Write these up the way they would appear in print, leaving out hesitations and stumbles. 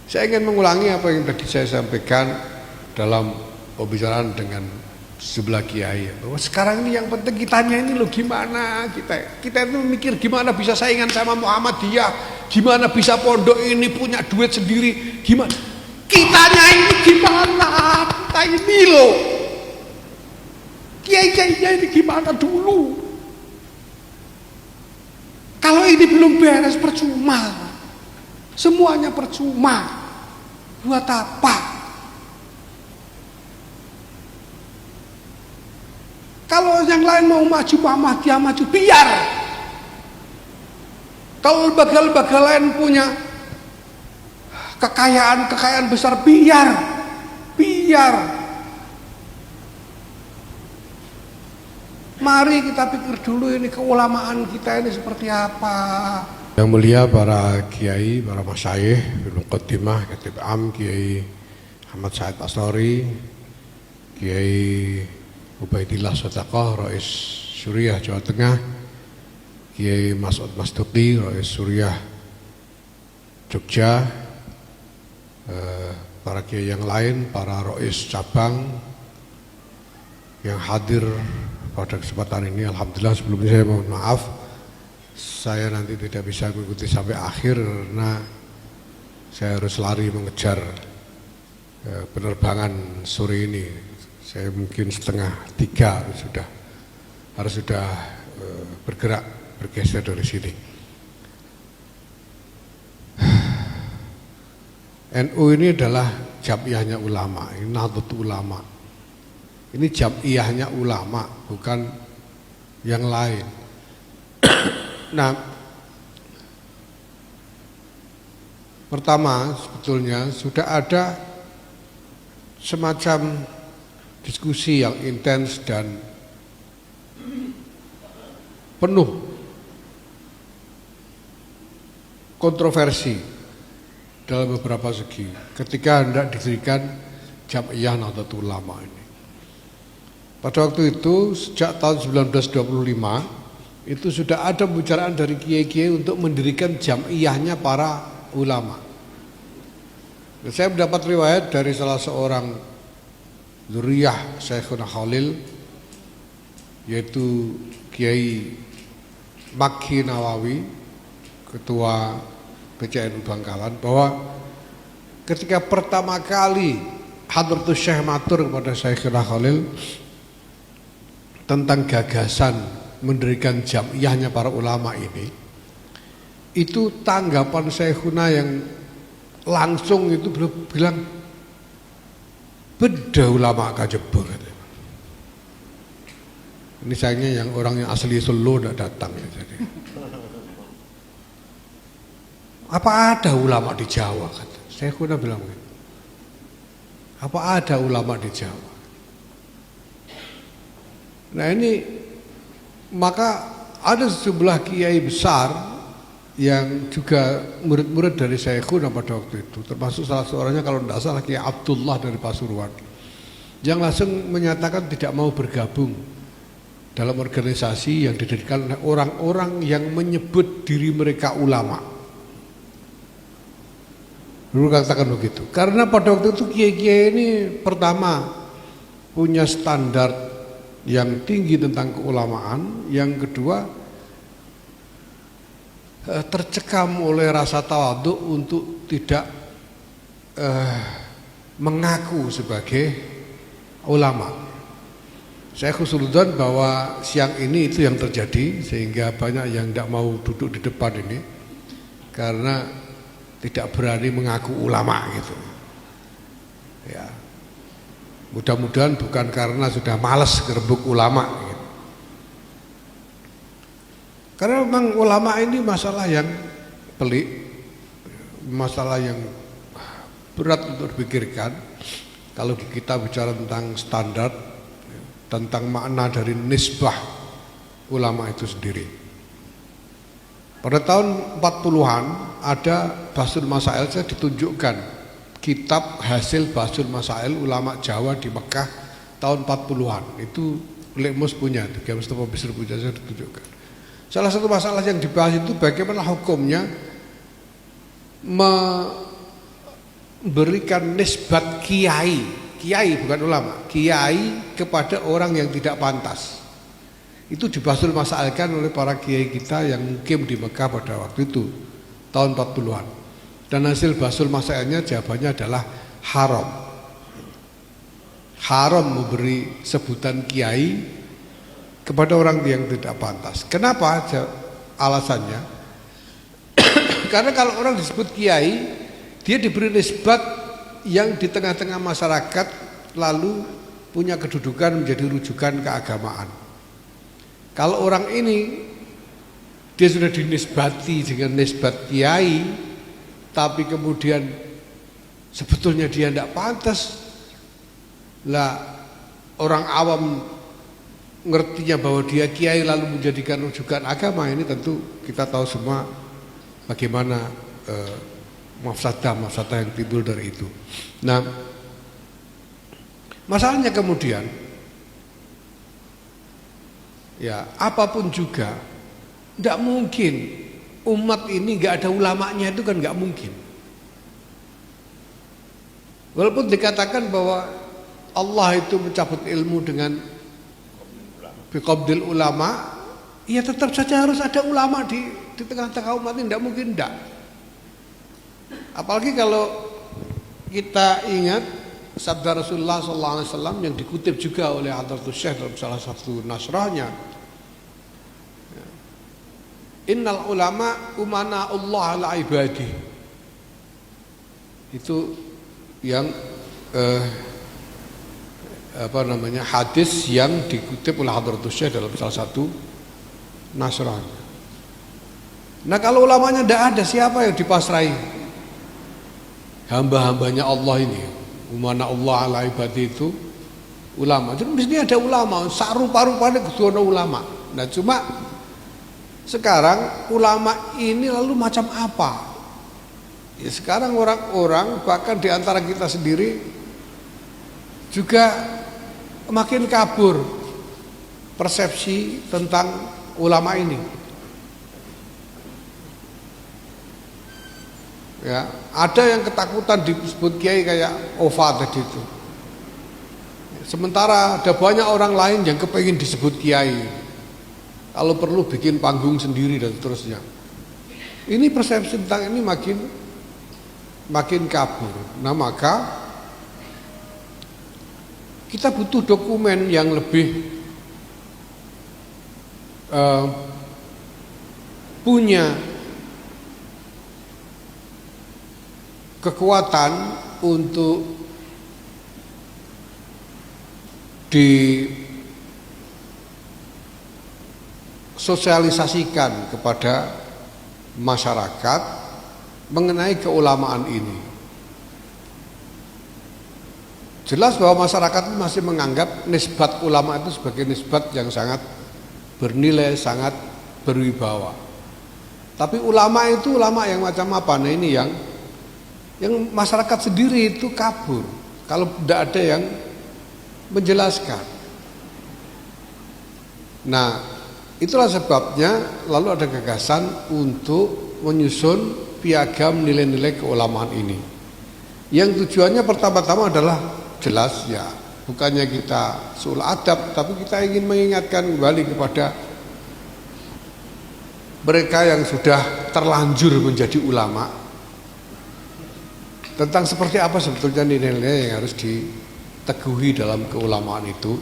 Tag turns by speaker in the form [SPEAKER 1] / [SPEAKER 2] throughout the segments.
[SPEAKER 1] Saya ingin mengulangi apa yang tadi saya sampaikan dalam pembicaraan dengan sebelah kiai, bahwa sekarang ini yang penting kitanya ini loh, gimana kita itu mikir gimana bisa saingan sama Muhammadiyah, gimana bisa pondok ini punya duit sendiri, gimana kitanya ini, gimana kita ini loh, kiai-kiainya ini gimana dulu. Kalau ini belum beres percuma, semuanya percuma. Buat apa? Kalau yang lain mau maju Muhammadiyah maju, biar. Kalau lembaga-lembaga lain punya kekayaan besar, biar. Mari kita pikir dulu ini keulamaan kita ini seperti apa. Yang mulia para kiai, para masyayikh, Ibnu Qaddimah, Khatib Am, Kiai Ahmad Said Astori, Kiai Ubaidillah Sadaqah, Rais Suriah Jawa Tengah, Kiai Mas'ud Masduqi, Rais Suriah Jogja, para kiai yang lain, para Rais cabang yang hadir pada kesempatan ini. Alhamdulillah, sebelumnya saya mohon maaf, saya nanti tidak bisa mengikuti sampai akhir karena saya harus lari mengejar penerbangan sore ini. Saya mungkin 2:30 harus sudah bergerak, bergeser dari sini. NU ini adalah jam'iyahnya ulama, ini Nahdlatul Ulama. Ini jam'iyahnya ulama, bukan yang lain. Nah, pertama sebetulnya sudah ada semacam diskusi yang intens dan penuh kontroversi dalam beberapa segi ketika hendak didirikan Jam'iyah Nahdlatul Ulama ini. Pada waktu itu sejak tahun 1925 itu sudah ada pembicaraan dari kiai-kiai untuk mendirikan jam'iyahnya para ulama. Dan saya mendapat riwayat dari salah seorang zuriyah Syekhuna Khalil, yaitu Kiai Makki Nawawi, Ketua PCNU Bangkalan, bahwa ketika pertama kali Hadratus Syekh matur kepada Syekhuna Khalil tentang gagasan mendirikan jam'iyahnya para ulama ini, itu tanggapan Syekhuna yang langsung itu bilang, beda ulama kajebur. Ini sayangnya yang orang yang asli Solo tidak datang ya, jadi. Apa ada ulama di Jawa? Syekhuna bilang, apa ada ulama di Jawa? Nah ini, maka ada sejumlah kiai besar yang juga murid-murid dari Syekhuna pada waktu itu, termasuk salah seorangnya kalau tidak salah Kiai Abdullah dari Pasuruan, yang langsung menyatakan tidak mau bergabung dalam organisasi yang didirikan oleh orang-orang yang menyebut diri mereka ulama. Dulu katakan begitu, karena pada waktu itu kiai-kiai ini pertama punya standar yang tinggi tentang keulamaan, yang kedua tercekam oleh rasa tawadhu untuk tidak mengaku sebagai ulama. Saya khusnudzon bahwa siang ini itu yang terjadi, sehingga banyak yang tidak mau duduk di depan ini karena tidak berani mengaku ulama gitu. Ya, mudah-mudahan bukan karena sudah malas gerbuk ulama gitu. Karena memang ulama ini masalah yang pelik, masalah yang berat untuk dipikirkan. Kalau kita bicara tentang standar, tentang makna dari nisbah ulama itu sendiri. Pada tahun 40-an ada Basul Masail, saya ditunjukkan kitab hasil Basul Masail ulama Jawa di Mekah tahun 40-an. Itu Lekmus punya, Kiai Mustafa Bisri punya, saya ditunjukkan. Salah satu masalah yang dibahas itu bagaimana hukumnya berikan nisbat kiai bukan ulama, kiai kepada orang yang tidak pantas. Itu dibasul masalahkan oleh para kiai kita yang mukim di Mekah pada waktu itu tahun 40-an. Dan hasil basul masalahnya jawabannya adalah haram. Haram memberi sebutan kiai kepada orang yang tidak pantas. Kenapa? Alasannya karena kalau orang disebut kiai, dia diberi nisbat yang di tengah-tengah masyarakat lalu punya kedudukan menjadi rujukan keagamaan. Kalau orang ini dia sudah dinisbati dengan nisbat kiai, tapi kemudian sebetulnya dia tidak pantas, lah orang awam ngertinya bahwa dia kiai lalu menjadikan rujukan agama, ini tentu kita tahu semua bagaimana mafsadah yang timbul dari itu. Nah, masalahnya kemudian ya apapun juga tidak mungkin umat ini nggak ada ulamanya, itu kan nggak mungkin. Walaupun dikatakan bahwa Allah itu mencabut ilmu dengan biqabdil ulama, ya tetap saja harus ada ulama di tengah-tengah umat ini, tidak mungkin tidak. Apalagi kalau kita ingat sabda Rasulullah SAW yang dikutip juga oleh Hadratus Syekh dalam salah satu nasrahnya, innal ulama umana Allah ala ibadi. Itu yang hadis yang dikutip oleh Hadratus Syekh dalam salah satu nasrahnya. Nah, kalau ulamanya tidak ada, siapa yang dipasrai? Hamba-hambanya Allah ini, umana Allah ala ibadi, itu ulama. Jadi mestinya ada ulama, sarupa-rupanya kudu ana ulama. Nah, cuma sekarang ulama ini lalu macam apa? Ya, sekarang orang-orang bahkan di antara kita sendiri juga makin kabur persepsi tentang ulama ini. Ya, ada yang ketakutan disebut kiai kayak Ofa tadi itu. Sementara ada banyak orang lain yang kepengin disebut kiai. Kalau perlu bikin panggung sendiri dan seterusnya. Ini persepsi tentang ini makin kabur. Nah, maka kita butuh dokumen yang lebih punya kekuatan untuk disosialisasikan kepada masyarakat mengenai keulamaan ini. Jelas bahwa masyarakat masih menganggap nisbat ulama itu sebagai nisbat yang sangat bernilai, sangat berwibawa. Tapi ulama itu ulama yang macam apa? Nah, ini yang masyarakat sendiri itu kabur kalau tidak ada yang menjelaskan. Nah, itulah sebabnya lalu ada gagasan untuk menyusun piagam nilai-nilai keulamaan ini, yang tujuannya pertama-tama adalah jelas ya, bukannya kita sul adab, tapi kita ingin mengingatkan kembali kepada mereka yang sudah terlanjur menjadi ulama tentang seperti apa sebetulnya nilai-nilai yang harus diteguhi dalam keulamaan itu.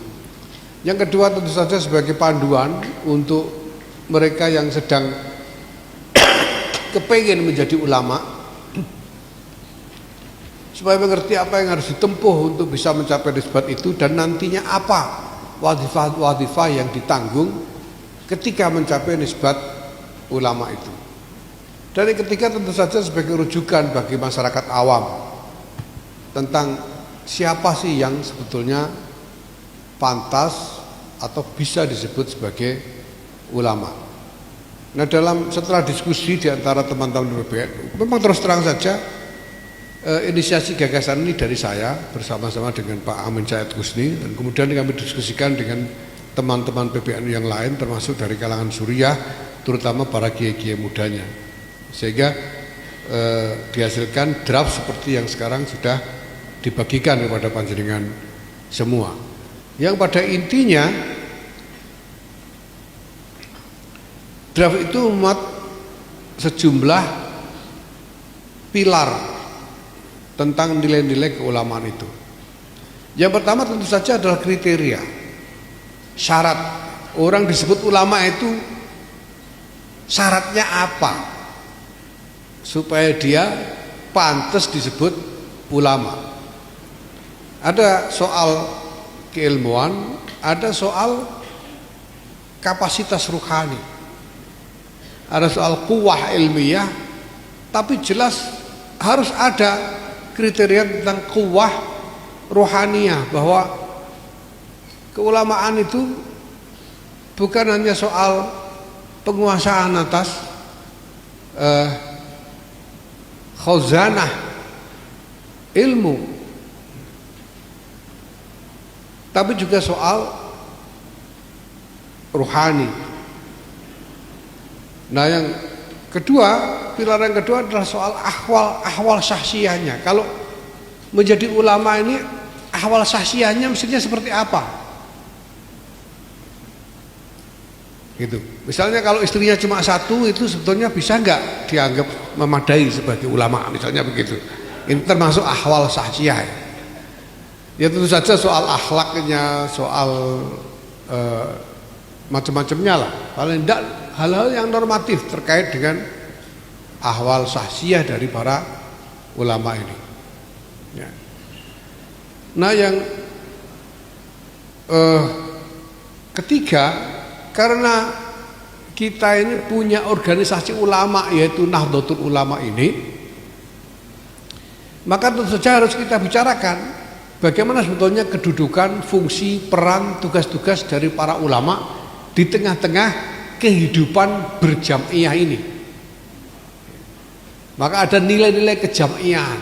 [SPEAKER 1] Yang kedua, tentu saja sebagai panduan untuk mereka yang sedang kepingin menjadi ulama, supaya mengerti apa yang harus ditempuh untuk bisa mencapai nisbat itu, dan nantinya apa wadifah yang ditanggung ketika mencapai nisbat ulama itu. Dan yang ketiga, tentu saja sebagai rujukan bagi masyarakat awam tentang siapa sih yang sebetulnya pantas atau bisa disebut sebagai ulama. Nah, setelah diskusi di antara teman-teman PBNU, memang terus terang saja inisiasi gagasan ini dari saya bersama-sama dengan Pak Amin Syed Husni, dan kemudian kami diskusikan dengan teman-teman PBNU yang lain termasuk dari kalangan Suriah, terutama para kiai-kiai mudanya. Sehingga dihasilkan draft seperti yang sekarang sudah dibagikan kepada panjenengan semua. Yang pada intinya draft itu memuat sejumlah pilar tentang nilai-nilai keulamaan itu. Yang pertama tentu saja adalah kriteria, syarat. Orang disebut ulama itu syaratnya apa supaya dia pantas disebut ulama. Ada soal keilmuan, ada soal kapasitas ruhani, ada soal kuwah ilmiah, tapi jelas harus ada kriteria tentang kuwah ruhaniyah, bahwa keulamaan itu bukan hanya soal penguasaan atas khazanah ilmu, tapi juga soal ruhani. Nah, yang kedua, pilar yang kedua adalah soal ahwal syahsiyahnya. Kalau menjadi ulama ini ahwal syahsiyahnya mestinya seperti apa? Gitu. Misalnya kalau istrinya cuma satu, itu sebetulnya bisa nggak dianggap memadai sebagai ulama, misalnya begitu. Ini termasuk ahwal syahsiyah. Ya tentu saja soal akhlaknya, soal macam-macamnya lah. Paling tidak hal-hal yang normatif terkait dengan ahwal syahsiyah dari para ulama ini. Ya. Nah, yang ketiga, karena kita ini punya organisasi ulama yaitu Nahdlatul Ulama ini, maka tentu saja harus kita bicarakan bagaimana sebetulnya kedudukan, fungsi, peran, tugas-tugas dari para ulama di tengah-tengah kehidupan berjam'iyah ini. Maka ada nilai-nilai kejam'iyahan.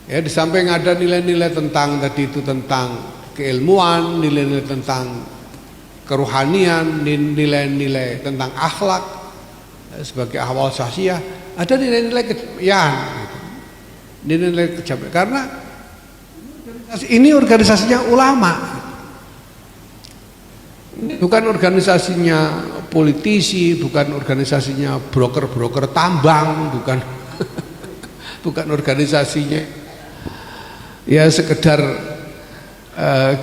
[SPEAKER 1] Ya, di samping ada nilai-nilai tentang tadi itu tentang keilmuan, nilai-nilai tentang keruhanian, nilai-nilai tentang akhlak sebagai ahwal syahsiyah, ada nilai-nilai nilai-nilai kejam'iyahan. Karena ini organisasinya ulama, bukan organisasinya politisi, bukan organisasinya broker-broker tambang, bukan organisasinya ya sekedar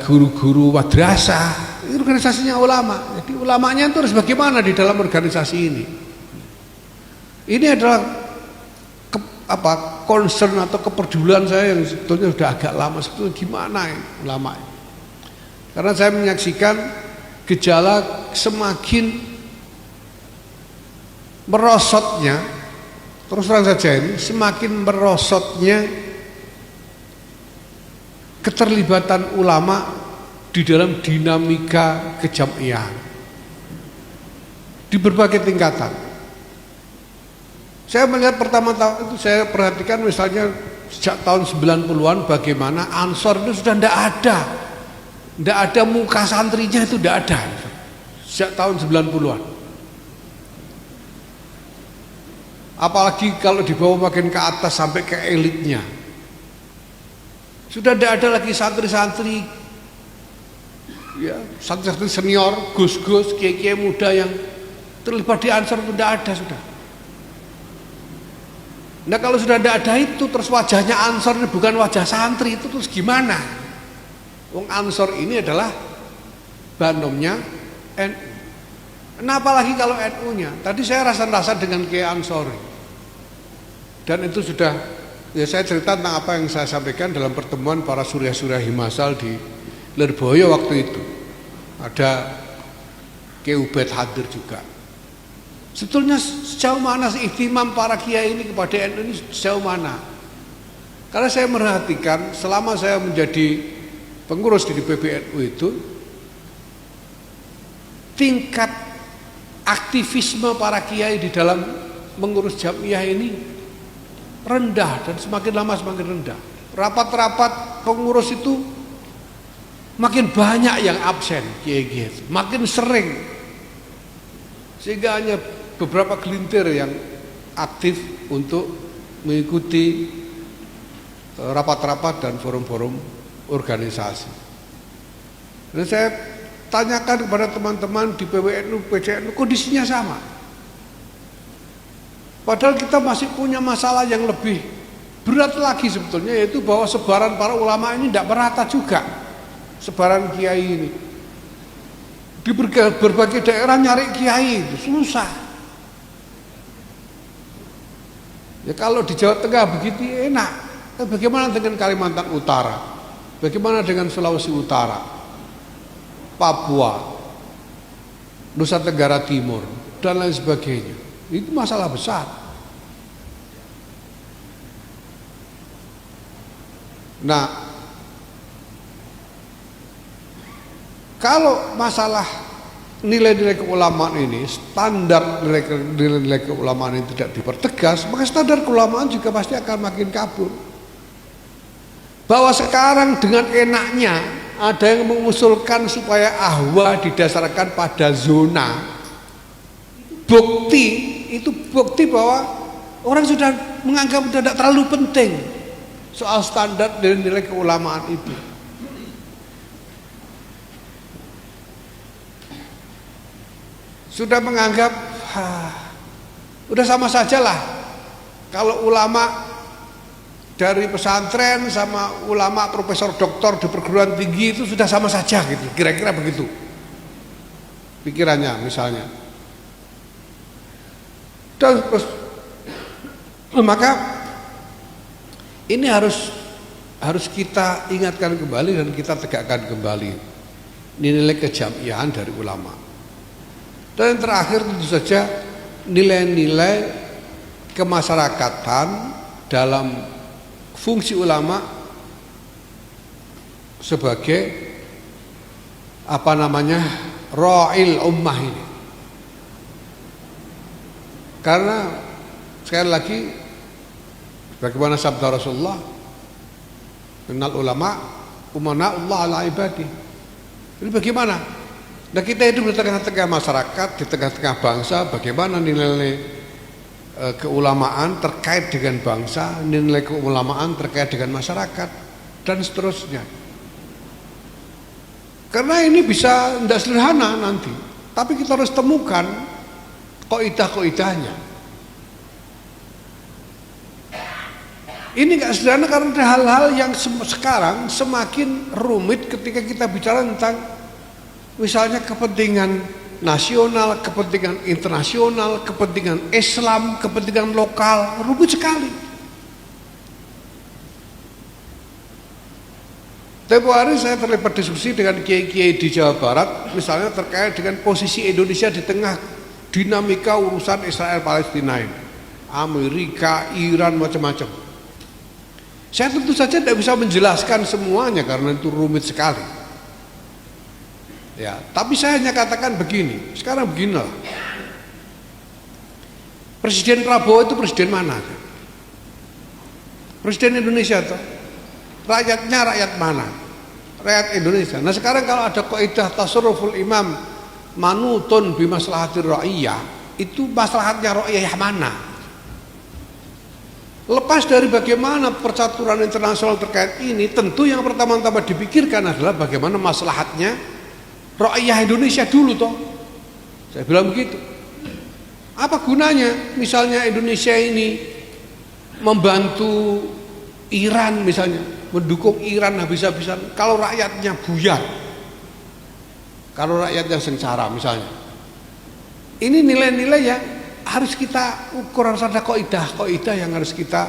[SPEAKER 1] guru-guru madrasah. Ini organisasinya ulama. Jadi ulamanya itu harus bagaimana di dalam organisasi ini. Ini adalah concern atau kepedulian saya yang sebetulnya sudah agak lama. Sebetulnya gimana ya ulama ini? Karena saya menyaksikan gejala semakin merosotnya, terus terang saja ini, semakin merosotnya keterlibatan ulama di dalam dinamika kejam'iyahan di berbagai tingkatan. Saya melihat pertama-tama itu saya perhatikan misalnya sejak tahun 90-an bagaimana Ansor itu sudah tidak ada muka santrinya, itu tidak ada sejak tahun 90-an. Apalagi kalau dibawa makin ke atas sampai ke elitnya, sudah tidak ada lagi santri-santri, ya, santri-santri senior, gus-gus, kiai-kiai muda yang terlibat di Ansor, itu tidak ada sudah. Nah, kalau sudah tidak ada itu, terus wajahnya Ansor ini bukan wajah santri, itu terus gimana? Wong Ansor ini adalah banomnya NU. Kenapa lagi kalau NU-nya? Tadi saya rasa-rasa dengan Kiai Ansori, dan itu sudah. Ya, saya cerita tentang apa yang saya sampaikan dalam pertemuan para surya-surya Himasal di Lirboyo waktu itu. Ada Kiai Ubaid hadir juga. Sebetulnya sejauh mana sih ihtimam para kiai ini kepada NU ini, sejauh mana? Karena saya merhatikan selama saya menjadi pengurus di PBNU itu, tingkat aktivisme para kiai di dalam mengurus jamiah ini rendah, dan semakin lama semakin rendah. Rapat-rapat pengurus itu makin banyak yang absen, kiai-kiai, makin sering, sehingga hanya beberapa gelintir yang aktif untuk mengikuti rapat-rapat dan forum-forum organisasi. Dan saya tanyakan kepada teman-teman di PWNU, PCNU, kondisinya sama. Padahal kita masih punya masalah yang lebih berat lagi sebetulnya, yaitu bahwa sebaran para ulama ini tidak merata juga. Sebaran kiai ini di berbagai daerah nyari kiai itu susah. Ya kalau di Jawa Tengah begitu enak, bagaimana dengan Kalimantan Utara? Bagaimana dengan Sulawesi Utara, Papua, Nusa Tenggara Timur, dan lain sebagainya? Itu masalah besar. Nah, kalau masalah nilai-nilai keulamaan ini, standar nilai-nilai keulamaan ini tidak dipertegas, maka standar keulamaan juga pasti akan makin kabur. Bahwa sekarang dengan enaknya ada yang mengusulkan supaya ahwa didasarkan pada zona, itu bukti bahwa orang sudah menganggap sudah tidak terlalu penting soal standar dan nilai keulamaan itu. Sudah menganggap udah sama sajalah kalau ulama dari pesantren sama ulama profesor doktor di perguruan tinggi itu sudah sama saja gitu, kira-kira begitu pikirannya misalnya. Dan terus maka ini harus kita ingatkan kembali dan kita tegakkan kembali nilai kejamiahan dari ulama. Dan yang terakhir tentu saja nilai-nilai kemasyarakatan dalam fungsi ulama sebagai ra'il ummah ini. Karena sekali lagi bagaimana sabda Rasulullah, innal ulama umana'ullah ala ibadi. Ini bagaimana? Nah kita hidup di tengah-tengah masyarakat, di tengah-tengah bangsa, bagaimana nilai keulamaan terkait dengan bangsa, nilai keulamaan terkait dengan masyarakat, dan seterusnya. Karena ini bisa tidak sederhana nanti, tapi kita harus temukan kaidah-kaidahnya. Ini nggak sederhana karena ada hal-hal yang sekarang semakin rumit ketika kita bicara tentang misalnya kepentingan nasional, kepentingan internasional, kepentingan Islam, kepentingan lokal, rumit sekali. Tempo hari saya terlibat diskusi dengan kiai-kiai di Jawa Barat, misalnya terkait dengan posisi Indonesia di tengah dinamika urusan Israel Palestina ini, Amerika, Iran, macam-macam. Saya tentu saja tidak bisa menjelaskan semuanya karena itu rumit sekali. Ya, tapi saya hanya katakan begini. Sekarang beginilah. Presiden Prabowo itu presiden mana? Presiden Indonesia tuh. Rakyatnya rakyat mana? Rakyat Indonesia. Nah sekarang kalau ada kaidah tasarruful imam manutun bimaslahatir ra'iyah, itu maslahatnya ra'iyah mana? Lepas dari bagaimana percaturan internasional terkait ini, tentu yang pertama-tama dipikirkan adalah bagaimana maslahatnya ra'iyah Indonesia dulu toh. Saya bilang begitu. Apa gunanya misalnya Indonesia ini membantu Iran misalnya, mendukung Iran habis-habisan kalau rakyatnya buyar, kalau rakyatnya sengsara misalnya. Ini nilai-nilai yang harus kita ukur, harus ada kaidah yang harus kita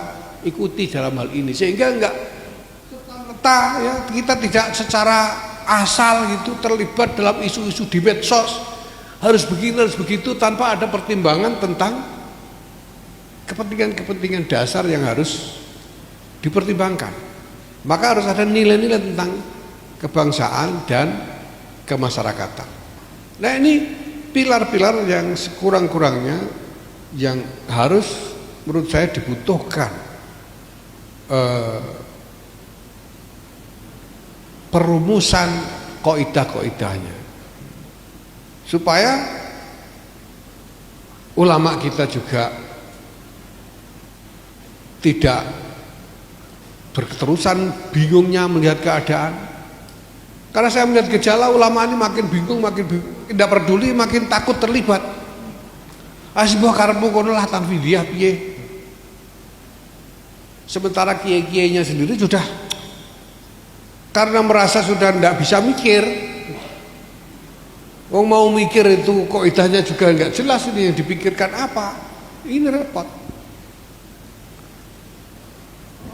[SPEAKER 1] ikuti dalam hal ini, sehingga enggak serta-merta ya, kita tidak secara asal gitu terlibat dalam isu-isu di medsos, harus begini harus begitu tanpa ada pertimbangan tentang kepentingan-kepentingan dasar yang harus dipertimbangkan. Maka harus ada nilai-nilai tentang kebangsaan dan kemasyarakatan. Nah ini pilar-pilar yang sekurang-kurangnya yang harus menurut saya dibutuhkan perumusan kaidah-kaidahnya supaya ulama kita juga tidak berketerusan bingungnya melihat keadaan. Karena saya melihat gejala ulama ini makin bingung, tidak peduli, makin takut terlibat. Asbah karepmu kono lah tanfidiyah piye. Sementara kiai-kiainya sendiri sudah, karena merasa sudah tidak bisa mikir. Wong mau mikir itu kaidahnya juga enggak jelas, ini yang dipikirkan apa. Ini repot.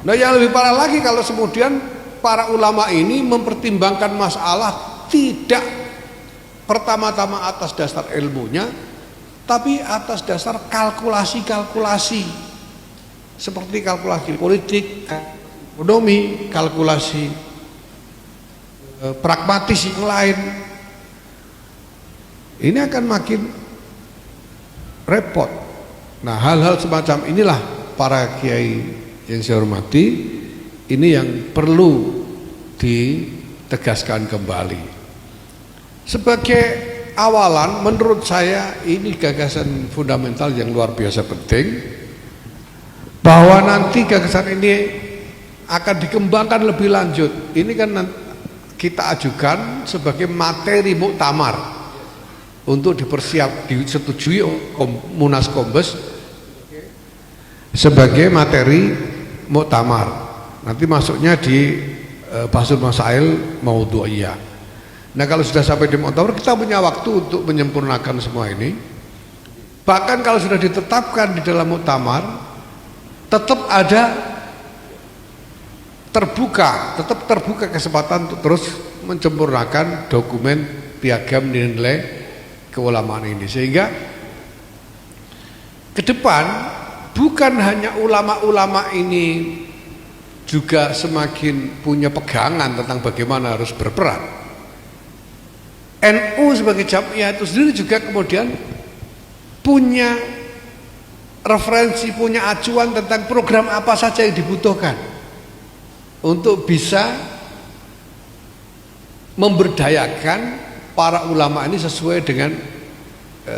[SPEAKER 1] Nah yang lebih parah lagi kalau kemudian para ulama ini mempertimbangkan masalah tidak pertama-tama atas dasar ilmunya, tapi atas dasar kalkulasi-kalkulasi seperti kalkulasi politik, ekonomi, kalkulasi pragmatis yang lain. Ini akan makin repot. Nah hal-hal semacam inilah para kiai yang saya hormati, ini yang perlu ditegaskan kembali. Sebagai awalan, menurut saya ini gagasan fundamental yang luar biasa penting, bahwa nanti gagasan ini akan dikembangkan lebih lanjut. Ini kan kita ajukan sebagai materi muktamar untuk disetujui Munas Kombes sebagai materi muktamar. Nanti masuknya di Basul Masail Maudhu'iyah. Nah kalau sudah sampai di muktamar, kita punya waktu untuk menyempurnakan semua ini. Bahkan kalau sudah ditetapkan di dalam muktamar, tetap terbuka kesempatan untuk terus menyempurnakan dokumen piagam nilai keulamaan ini, sehingga ke depan bukan hanya ulama-ulama ini juga semakin punya pegangan tentang bagaimana harus berperan. NU sebagai jamiah itu sendiri juga kemudian punya referensi, punya acuan tentang program apa saja yang dibutuhkan untuk bisa memberdayakan para ulama ini sesuai dengan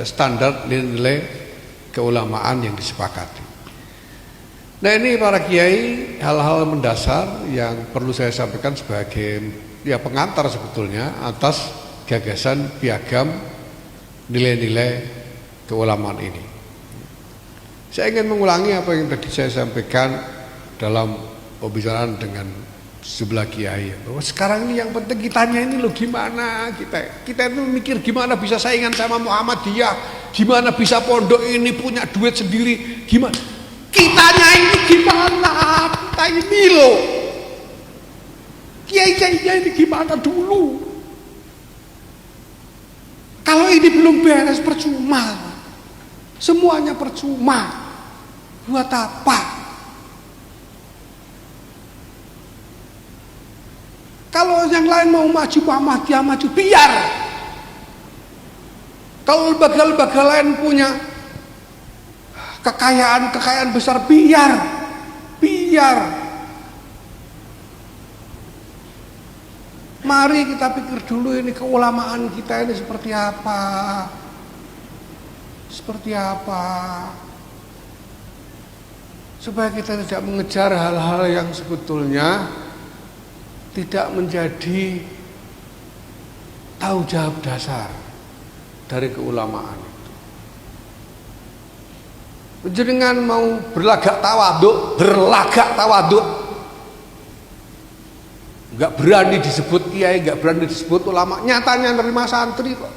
[SPEAKER 1] standar nilai keulamaan yang disepakati. Nah ini para kiai, hal-hal mendasar yang perlu saya sampaikan sebagai pengantar sebetulnya atas gagasan piagam nilai-nilai keulamaan ini. Saya ingin mengulangi apa yang tadi saya sampaikan dalam pembicaraan dengan sebelah kiai, bahwa sekarang ini yang penting kitanya ini loh, gimana kita itu mikir gimana bisa saingan sama Muhammadiyah, gimana bisa pondok ini punya duit sendiri, gimana kitanya ini, gimana kita ini loh, kiai-kiainya ini gimana dulu. Kalau ini belum beres percuma, semuanya percuma. Buat apa? Kalau yang lain mau maju Muhammadiyah maju, biar. Kalau lembaga-lembaga lain punya kekayaan besar, biar. Mari kita pikir dulu ini keulamaan kita ini seperti apa. Supaya kita tidak mengejar hal-hal yang sebetulnya tidak menjadi tanggung jawab dasar dari keulamaan itu. Jenengan mau berlagak tawaduk, nggak berani disebut kiai, nggak berani disebut ulama, nyatanya nerima santri kok.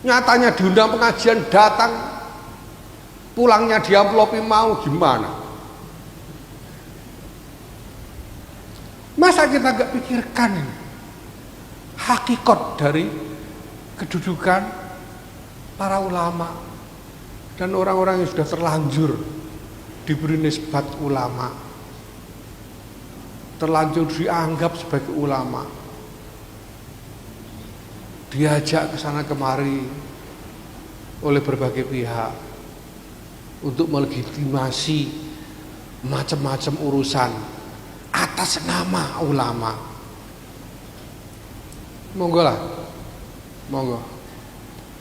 [SPEAKER 1] Nyatanya diundang pengajian datang, pulangnya diamplopi mau, gimana? Masa kita gak pikirkan hakikat dari kedudukan para ulama dan orang-orang yang sudah terlanjur diberi nisbat ulama, terlanjur dianggap sebagai ulama, diajak ke sana kemari oleh berbagai pihak untuk melegitimasi macam-macam urusan atas nama ulama. Monggo.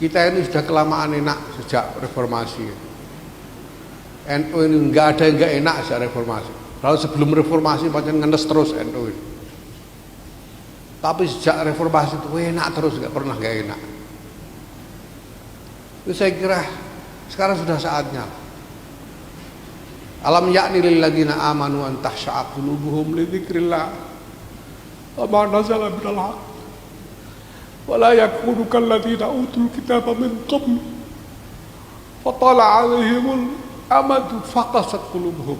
[SPEAKER 1] Kita ini sudah kelamaan enak sejak reformasi. NU ini nggak ada yang nggak enak sejak reformasi. Kalau sebelum reformasi macam ngenes terus NU ini. Tapi sejak reformasi itu enak terus, nggak pernah nggak enak. Itu saya kira sekarang sudah saatnya. Alam ya'ni lil ladzina amanu an tahsha'a qulubuhum li dzikrillah wa ma nazala minal haqq wa la yakunu kal ladzina utul kitaba min qabl fa tala 'alaihimul amadu faqasat qulubuhum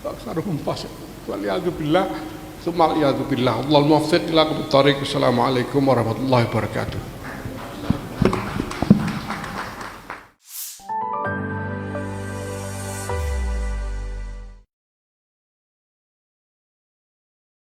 [SPEAKER 1] aksaruhum fasik wal ya'dzu billah summa al ya'dzu billah Allahul muwaffiq ila aqwamit thariq. Assalamualaikum warahmatullahi wabarakatuh.